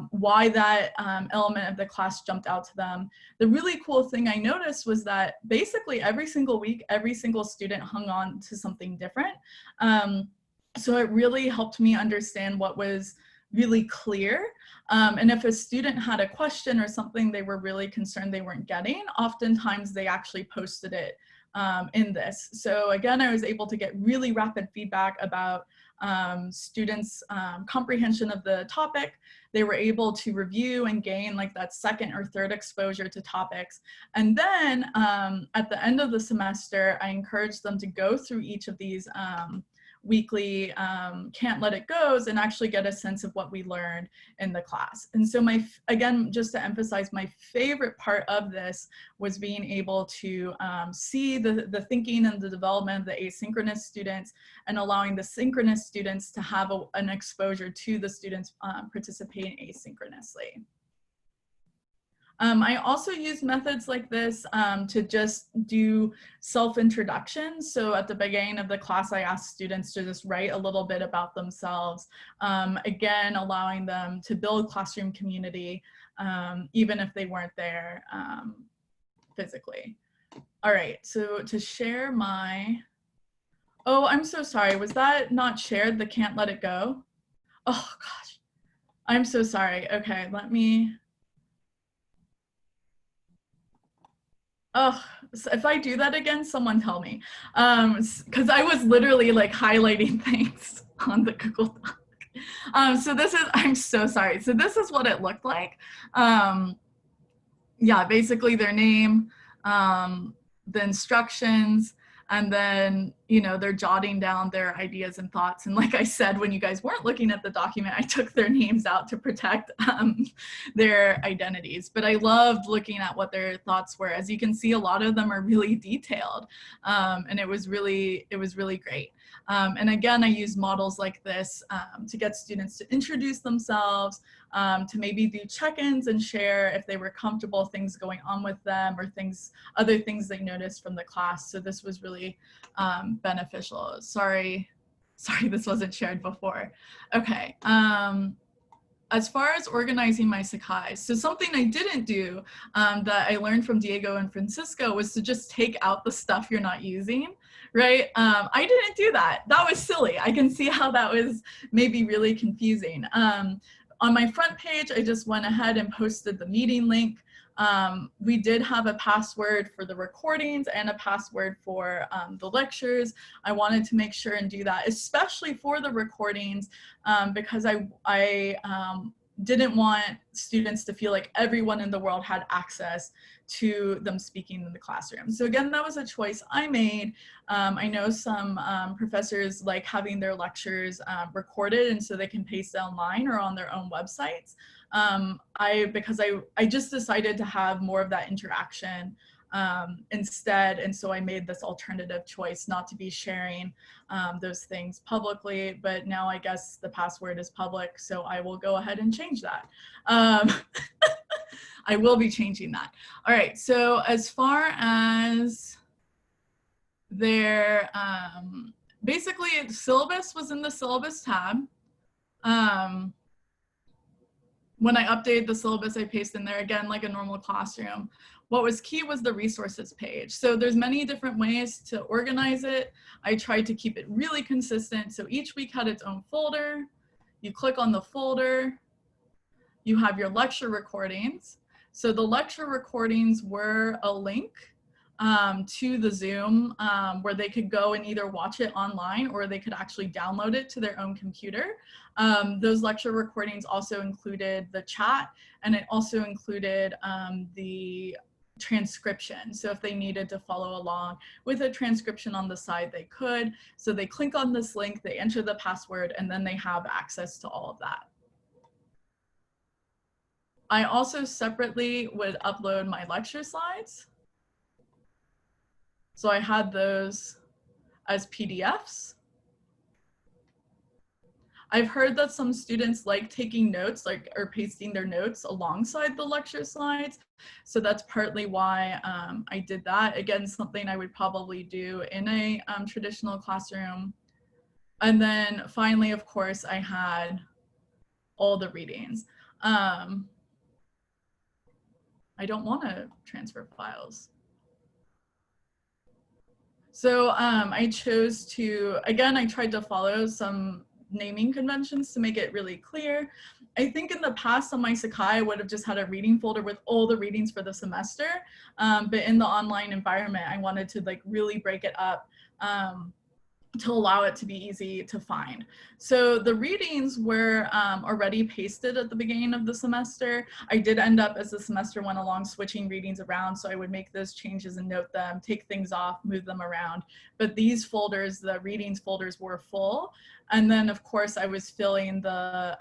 why that element of the class jumped out to them. The really cool thing I noticed was that basically every single week, every single student hung on to something different. So it really helped me understand what was really clear. And if a student had a question or something they were really concerned they weren't getting, oftentimes they actually posted it in this. So again, I was able to get really rapid feedback about students' comprehension of the topic. They were able to review and gain like that second or third exposure to topics. And then at the end of the semester, I encouraged them to go through each of these weekly Can't Let It Goes and actually get a sense of what we learned in the class. And so again, just to emphasize, my favorite part of this was being able to see the thinking and the development of the asynchronous students and allowing the synchronous students to have an exposure to the students participating asynchronously. I also use methods like this to just do self-introductions. So at the beginning of the class, I asked students to just write a little bit about themselves. Again, allowing them to build classroom community, even if they weren't there physically. All right, so to share oh, I'm so sorry. Was that not shared, the Can't Let It Go? Oh gosh. I'm so sorry. Okay, let me. Oh, so if I do that again, someone tell me. Because I was literally like highlighting things on the Google Doc. So this is, I'm so sorry. So this is what it looked like. Yeah, basically their name, the instructions, and then, you know, they're jotting down their ideas and thoughts. And like I said, when you guys weren't looking at the document, I took their names out to protect their identities. But I loved looking at what their thoughts were. As you can see, a lot of them are really detailed. And it was really great. And again, I use models like this to get students to introduce themselves, to maybe do check-ins and share if they were comfortable, things going on with them, or other things they noticed from the class. So this was really beneficial. Sorry, this wasn't shared before. Okay. As far as organizing my Sakai, so something I didn't do that I learned from Diego and Francisco was to just take out the stuff you're not using, right? I didn't do that. That was silly. I can see how that was maybe really confusing. On my front page, I just went ahead and posted the meeting link. We did have a password for the recordings and a password for the lectures. I wanted to make sure and do that, especially for the recordings, because I didn't want students to feel like everyone in the world had access to them speaking in the classroom. So again, that was a choice I made. I know some professors like having their lectures recorded, and so they can paste it online or on their own websites. Because I just decided to have more of that interaction instead, and so I made this alternative choice not to be sharing those things publicly, but now I guess the password is public, so I will go ahead and change that. I will be changing that. All right, so as far as their, basically syllabus was in the syllabus tab. When I updated the syllabus, I pasted in there again, like a normal classroom. What was key was the resources page. So there's many different ways to organize it. I tried to keep it really consistent. So each week had its own folder. You click on the folder, you have your lecture recordings. So the lecture recordings were a link to the Zoom where they could go and either watch it online or they could actually download it to their own computer. Those lecture recordings also included the chat, and it also included the transcription. So if they needed to follow along with a transcription on the side, they could. So they click on this link, they enter the password, and then they have access to all of that. I also separately would upload my lecture slides. So I had those as PDFs. I've heard that some students like taking notes, or pasting their notes alongside the lecture slides. So that's partly why I did that. Again, something I would probably do in a traditional classroom. And then finally, of course, I had all the readings. I don't want to transfer files. So I chose to, again, I tried to follow some naming conventions to make it really clear. I think in the past on my Sakai, I would have just had a reading folder with all the readings for the semester. But in the online environment, I wanted to like really break it up to allow it to be easy to find. So the readings were already pasted at the beginning of the semester. I did end up, as the semester went along, switching readings around. So I would make those changes and note them, take things off, move them around. But these folders, the readings folders, were full. And then of course I was filling the,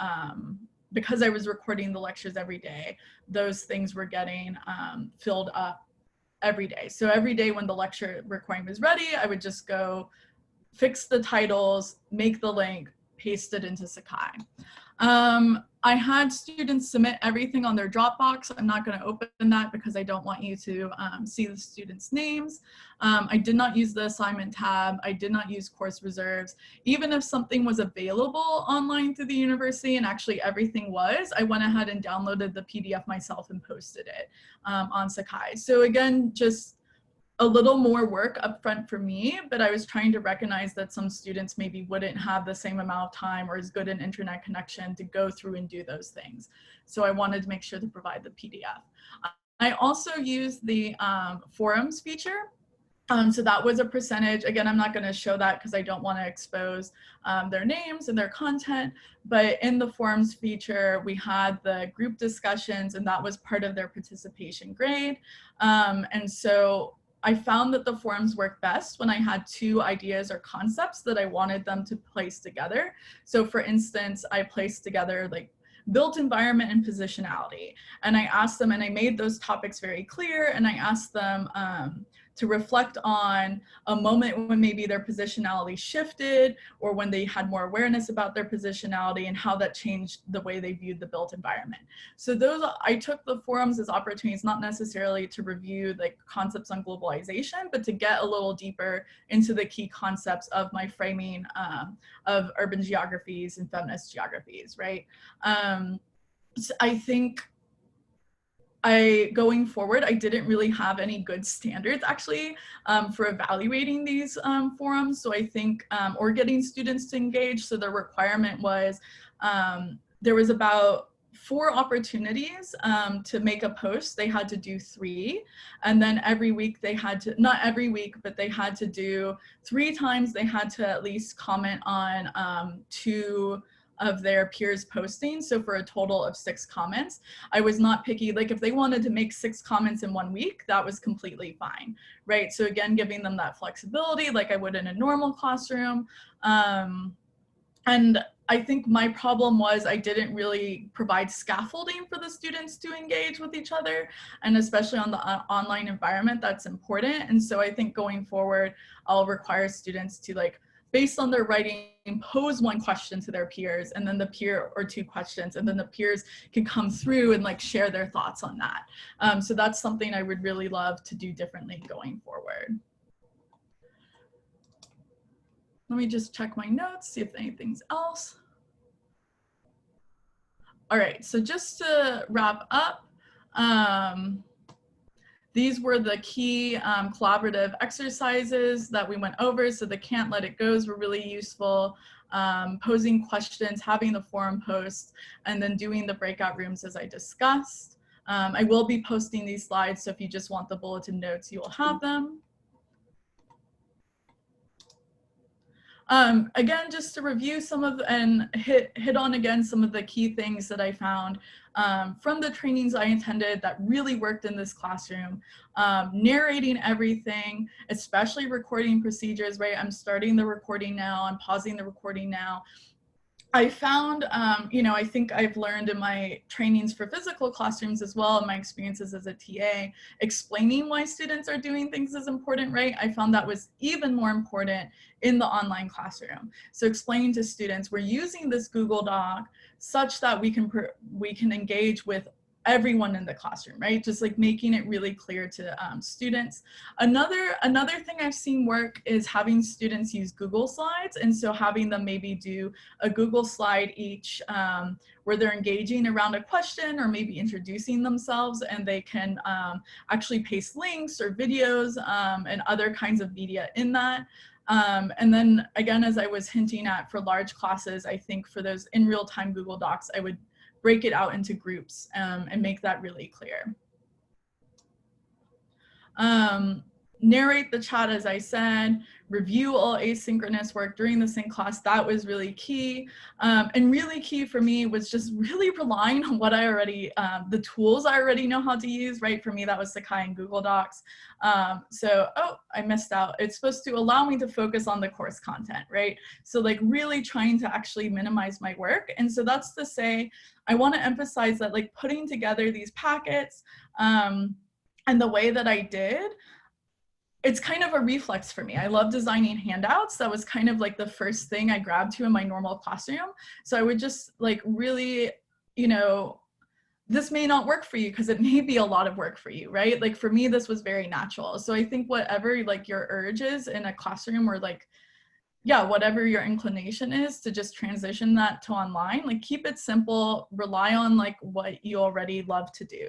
because I was recording the lectures every day, those things were getting filled up every day. So every day when the lecture recording was ready, I would just go fix the titles, make the link, paste it into Sakai. I had students submit everything on their Dropbox. I'm not going to open that because I don't want you to see the students' names. I did not use the assignment tab. I did not use course reserves. Even if something was available online through the university, and actually everything was, I went ahead and downloaded the PDF myself and posted it on Sakai. So again, just a little more work upfront for me, but I was trying to recognize that some students maybe wouldn't have the same amount of time or as good an internet connection to go through and do those things. So I wanted to make sure to provide the PDF. I also used the forums feature. So that was a percentage. Again, I'm not going to show that because I don't want to expose their names and their content, but in the forums feature, we had the group discussions and that was part of their participation grade. And so I found that the forums work best when I had two ideas or concepts that I wanted them to place together. So for instance, I placed together like built environment and positionality. And I asked them, and I made those topics very clear, and I asked them to reflect on a moment when maybe their positionality shifted or when they had more awareness about their positionality and how that changed the way they viewed the built environment. So those, I took the forums as opportunities, not necessarily to review like concepts on globalization, but to get a little deeper into the key concepts of my framing of urban geographies and feminist geographies, right? So I think going forward, I didn't really have any good standards actually for evaluating these forums. So I think, or getting students to engage. So the requirement was, there was about 4 opportunities to make a post. They had to do 3. And then every week they had to, not every week, but they had to do 3 times. They had to at least comment on 2 of their peers posting. So for a total of 6 comments. I was not picky. Like if they wanted to make 6 comments in 1 week, that was completely fine, right? So again, giving them that flexibility like I would in a normal classroom. And I think my problem was I didn't really provide scaffolding for the students to engage with each other. And especially on the online environment, that's important. And so I think going forward, I'll require students to like, based on their writing, pose 1 question to their peers and then the peer or 2 questions, and then the peers can come through and like share their thoughts on that. So that's something I would really love to do differently going forward. Let me just check my notes, see if anything's else. All right, so just to wrap up, these were the key collaborative exercises that we went over. So the can't let it goes were really useful. Posing questions, having the forum posts, and then doing the breakout rooms as I discussed. I will be posting these slides, so if you just want the bulletin notes, you will have them. Again, just to review some of and hit on again some of the key things that I found from the trainings I attended that really worked in this classroom. Narrating everything, especially recording procedures, right? I'm starting the recording now, I'm pausing the recording now. I found, you know, I think I've learned in my trainings for physical classrooms as well, and my experiences as a TA, explaining why students are doing things is important, right? I found that was even more important in the online classroom. So explaining to students, we're using this Google Doc such that we can engage with everyone in the classroom, right? Just like making it really clear to students. Another thing I've seen work is having students use Google Slides, and so having them maybe do a Google slide each where they're engaging around a question or maybe introducing themselves, and they can actually paste links or videos and other kinds of media in that. And then again, as I was hinting at for large classes, I think for those in real-time Google Docs, I would break it out into groups and make that really clear. Narrate the chat, as I said, review all asynchronous work during the sync class. That was really key. And really key for me was just really relying on what I already, the tools I already know how to use, right? For me, that was Sakai and Google Docs. Oh, I missed out. It's supposed to allow me to focus on the course content, right? So like really trying to actually minimize my work. And so that's to say, I want to emphasize that like putting together these packets and the way that I did, it's kind of a reflex for me. I love designing handouts. That was kind of like the first thing I grabbed to in my normal classroom. So I would just like really, you know, this may not work for you because it may be a lot of work for you, right? Like for me, this was very natural. So I think whatever like your urge is in a classroom or like, yeah, whatever your inclination is to just transition that to online, like keep it simple, rely on like what you already love to do.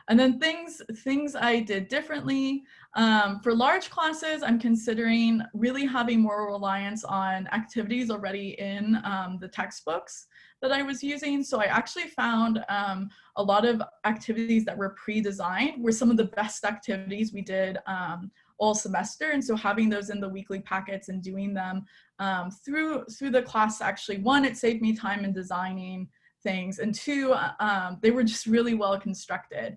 And then things I did differently. For large classes, I'm considering really having more reliance on activities already in the textbooks that I was using. So I actually found a lot of activities that were pre-designed were some of the best activities we did all semester. And so having those in the weekly packets and doing them through the class, actually, one, it saved me time in designing things, and two, they were just really well constructed.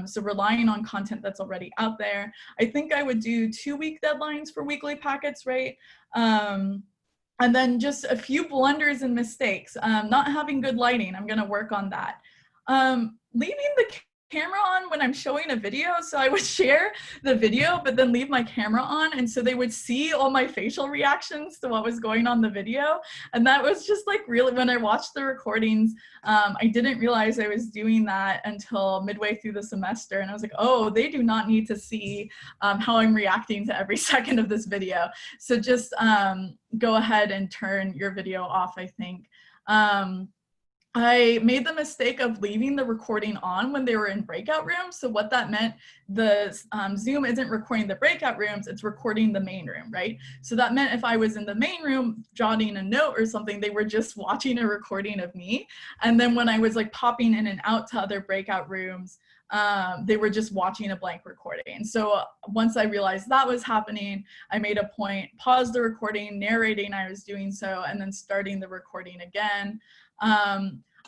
So relying on content that's already out there. I think I would do 2-week deadlines for weekly packets, right? And then just a few blunders and mistakes. Not having good lighting, I'm gonna work on that. Leaving the camera on when I'm showing a video. So I would share the video, but then leave my camera on. And so they would see all my facial reactions to what was going on in the video. And that was just like really, when I watched the recordings, I didn't realize I was doing that until midway through the semester. And I was like, oh, they do not need to see how I'm reacting to every second of this video. So just go ahead and turn your video off, I think. I made the mistake of leaving the recording on when they were in breakout rooms. So what that meant, the Zoom isn't recording the breakout rooms, it's recording the main room, right? So that meant if I was in the main room jotting a note or something, they were just watching a recording of me. And then when I was like popping in and out to other breakout rooms, they were just watching a blank recording. So once I realized that was happening, I made a point, paused the recording, narrating I was doing so, and then starting the recording again.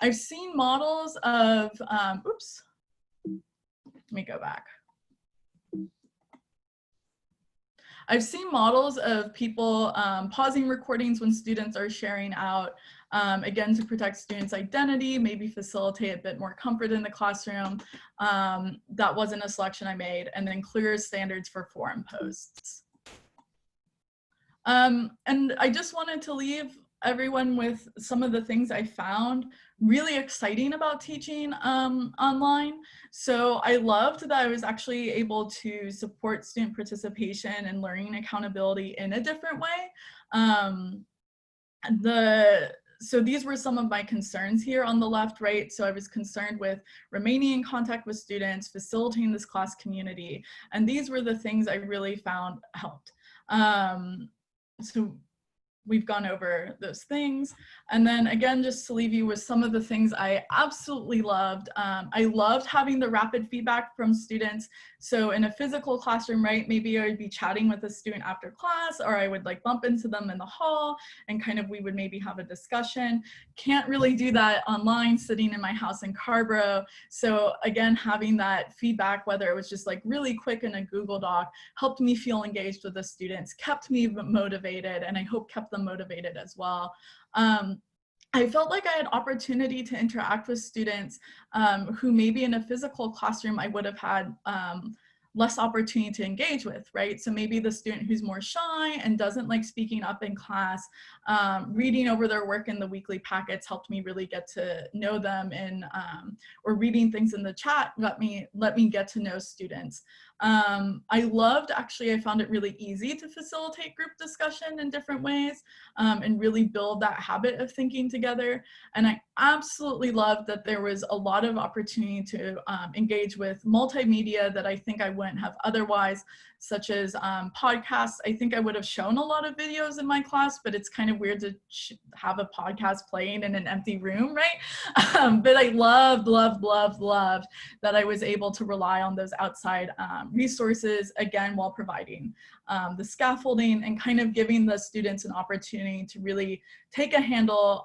I've seen models of, oops, let me go back. I've seen models of people pausing recordings when students are sharing out, again, to protect students' identity, maybe facilitate a bit more comfort in the classroom. That wasn't a selection I made. And then clear standards for forum posts. And I just wanted to leave everyone with some of the things I found really exciting about teaching online. So I loved that I was actually able to support student participation and learning accountability in a different way. So these were some of my concerns here on the left, right? So I was concerned with remaining in contact with students, facilitating this class community. And these were the things I really found helped. So we've gone over those things. And then again, just to leave you with some of the things I absolutely loved. I loved having the rapid feedback from students. So in a physical classroom, right, maybe I would be chatting with a student after class, or I would like bump into them in the hall and kind of, we would maybe have a discussion. Can't really do that online sitting in my house in Carborough. So again, having that feedback, whether it was just like really quick in a Google Doc, helped me feel engaged with the students, kept me motivated, and I hope kept them motivated as well. I felt like I had opportunity to interact with students who maybe in a physical classroom I would have had less opportunity to engage with, right? So maybe the student who's more shy and doesn't like speaking up in class, reading over their work in the weekly packets helped me really get to know them, and or reading things in the chat let me get to know students. I loved, actually, I found it really easy to facilitate group discussion in different ways and really build that habit of thinking together. And I absolutely loved that there was a lot of opportunity to engage with multimedia that I think I wouldn't have otherwise, such as podcasts. I think I would have shown a lot of videos in my class, but it's kind of weird to have a podcast playing in an empty room, right? But I loved that I was able to rely on those outside resources, again, while providing the scaffolding and kind of giving the students an opportunity to really take a handle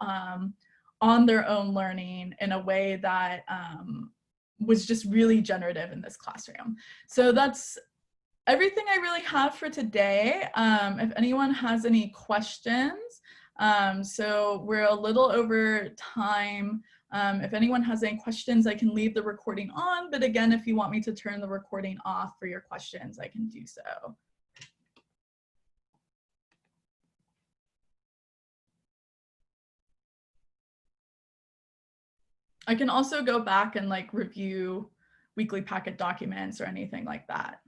on their own learning in a way that was just really generative in this classroom. So that's everything I really have for today. If anyone has any questions, so we're a little over time. If anyone has any questions, I can leave the recording on, but again, if you want me to turn the recording off for your questions, I can do so. I can also go back and like review weekly packet documents or anything like that.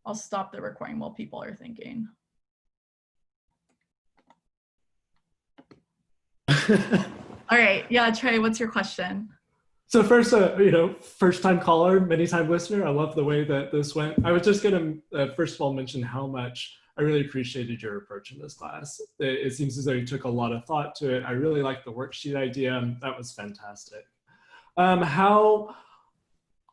I'll stop the recording while people are thinking. All right, yeah, Trey, what's your question? So first, first time caller, many time listener. I love the way that this went. I was just going to first of all mention how much I really appreciated your approach in this class. It seems as though you took a lot of thought to it. I really liked the worksheet idea. That was fantastic. How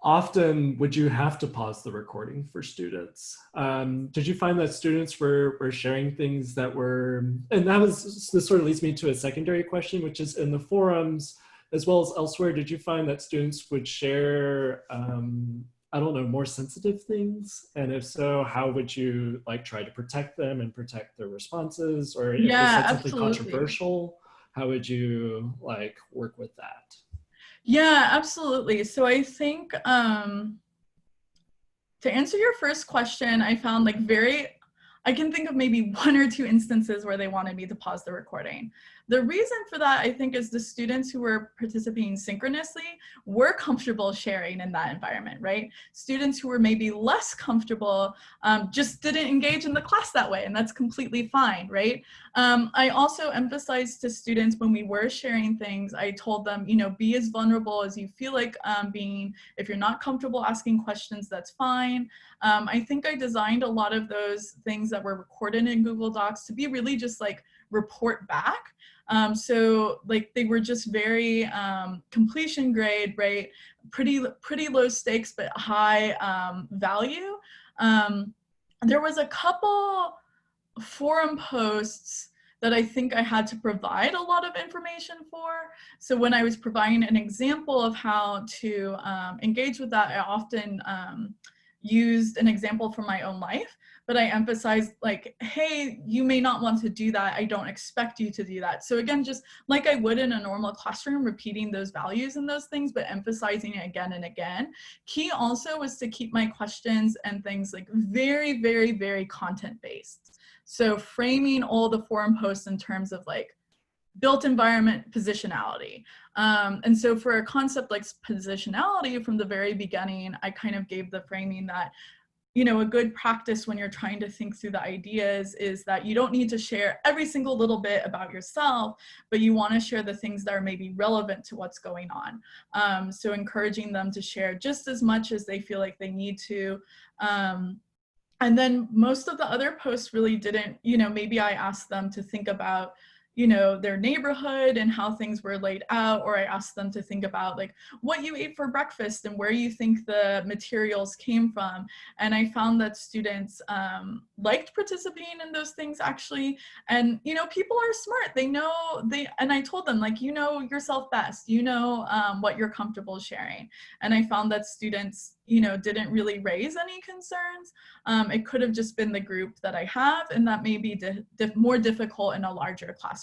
often would you have to pause the recording for students? Did you find that students were sharing things that were, and this sort of leads me to a secondary question, which is in the forums, as well as elsewhere, did you find that students would share, I don't know, more sensitive things? And if so, how would you like try to protect them and protect their responses? Or if they said something controversial, how would you like work with that? Yeah, absolutely. So I think to answer your first question, I found like I can think of maybe 1 or 2 instances where they wanted me to pause the recording. The reason for that, I think, is the students who were participating synchronously were comfortable sharing in that environment, right? Students who were maybe less comfortable just didn't engage in the class that way, and that's completely fine, right? I also emphasized to students when we were sharing things, I told them, be as vulnerable as you feel like being. If you're not comfortable asking questions, that's fine. I think I designed a lot of those things that were recorded in Google Docs to be really just like report back. So like they were just very completion grade, right? Pretty low stakes, but high value. There was a couple forum posts that I think I had to provide a lot of information for. So when I was providing an example of how to engage with that, I often used an example from my own life, but I emphasized like, hey, you may not want to do that. I don't expect you to do that. So again, just like I would in a normal classroom, repeating those values and those things, but emphasizing it again and again. Key also was to keep my questions and things like very, very, very content-based. So framing all the forum posts in terms of like built environment positionality. And so for a concept like positionality from the very beginning, I kind of gave the framing that, a good practice when you're trying to think through the ideas is that you don't need to share every single little bit about yourself, but you want to share the things that are maybe relevant to what's going on. So encouraging them to share just as much as they feel like they need to. And then most of the other posts really didn't, maybe I asked them to think about their neighborhood and how things were laid out, or I asked them to think about like what you ate for breakfast and where you think the materials came from. And I found that students liked participating in those things actually. And, people are smart. And I told them like, yourself best, what you're comfortable sharing. And I found that students didn't really raise any concerns. It could have just been the group that I have, and that may be more difficult in a larger classroom.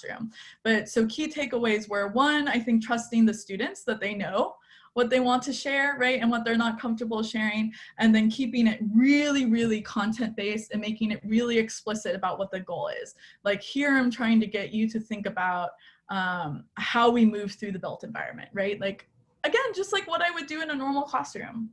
But so key takeaways were, 1, I think trusting the students that they know what they want to share, right, and what they're not comfortable sharing, and then keeping it really, really content-based and making it really explicit about what the goal is. Like here, I'm trying to get you to think about how we move through the built environment, right? Like, again, just like what I would do in a normal classroom.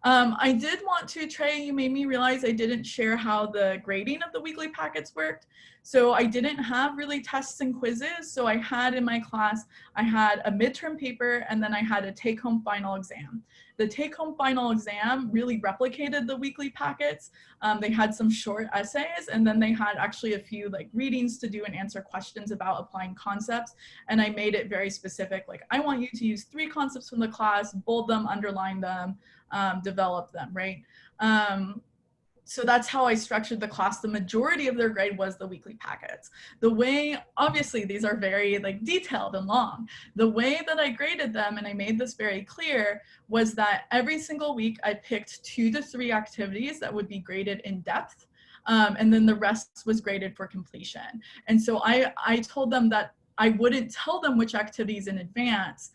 I did want to, Trey, you made me realize I didn't share how the grading of the weekly packets worked. So I didn't have really tests and quizzes. So I had in my class, I had a midterm paper and then I had a take-home final exam. The take-home final exam really replicated the weekly packets. They had some short essays and then they had actually a few like readings to do and answer questions about applying concepts. And I made it very specific, like I want you to use 3 concepts from the class, bold them, underline them, develop them, right? So that's how I structured the class. The majority of their grade was the weekly packets. The way, obviously these are very like detailed and long. The way that I graded them, and I made this very clear, was that every single week I picked 2 to 3 activities that would be graded in depth. And then the rest was graded for completion. And so I told them that I wouldn't tell them which activities in advance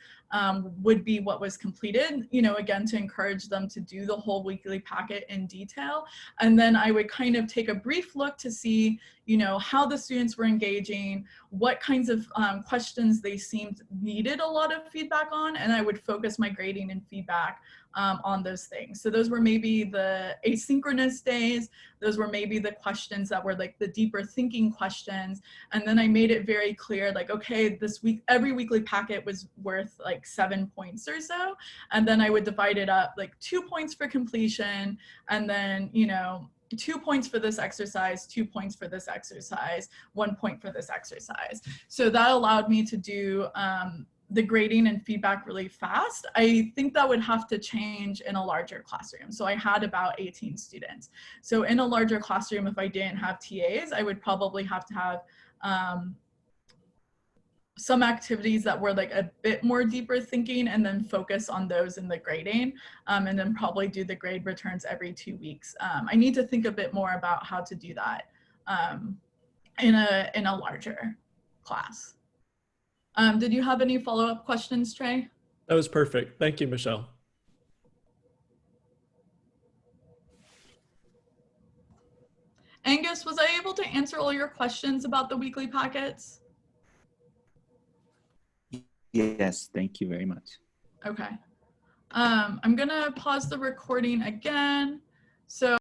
would be what was completed, again, to encourage them to do the whole weekly packet in detail. And then I would kind of take a brief look to see, how the students were engaging, what kinds of questions they seemed needed a lot of feedback on, and I would focus my grading and feedback on those things. So those were maybe the asynchronous days. Those were maybe the questions that were like the deeper thinking questions. And then I made it very clear, like, okay, this week, every weekly packet was worth like 7 points or so. And then I would divide it up, like 2 points for completion, and then, you know, 2 points for this exercise, 2 points for this exercise, 1 point for this exercise. So that allowed me to do the grading and feedback really fast. I think that would have to change in a larger classroom. So I had about 18 students. So in a larger classroom, if I didn't have TAs, I would probably have to have some activities that were like a bit more deeper thinking, and then focus on those in the grading, and then probably do the grade returns every 2 weeks. I need to think a bit more about how to do that in a larger class. Did you have any follow-up questions, Trey? That was perfect. Thank you, Michelle. Angus, was I able to answer all your questions about the weekly packets? Yes, thank you very much. Okay. I'm gonna pause the recording again. So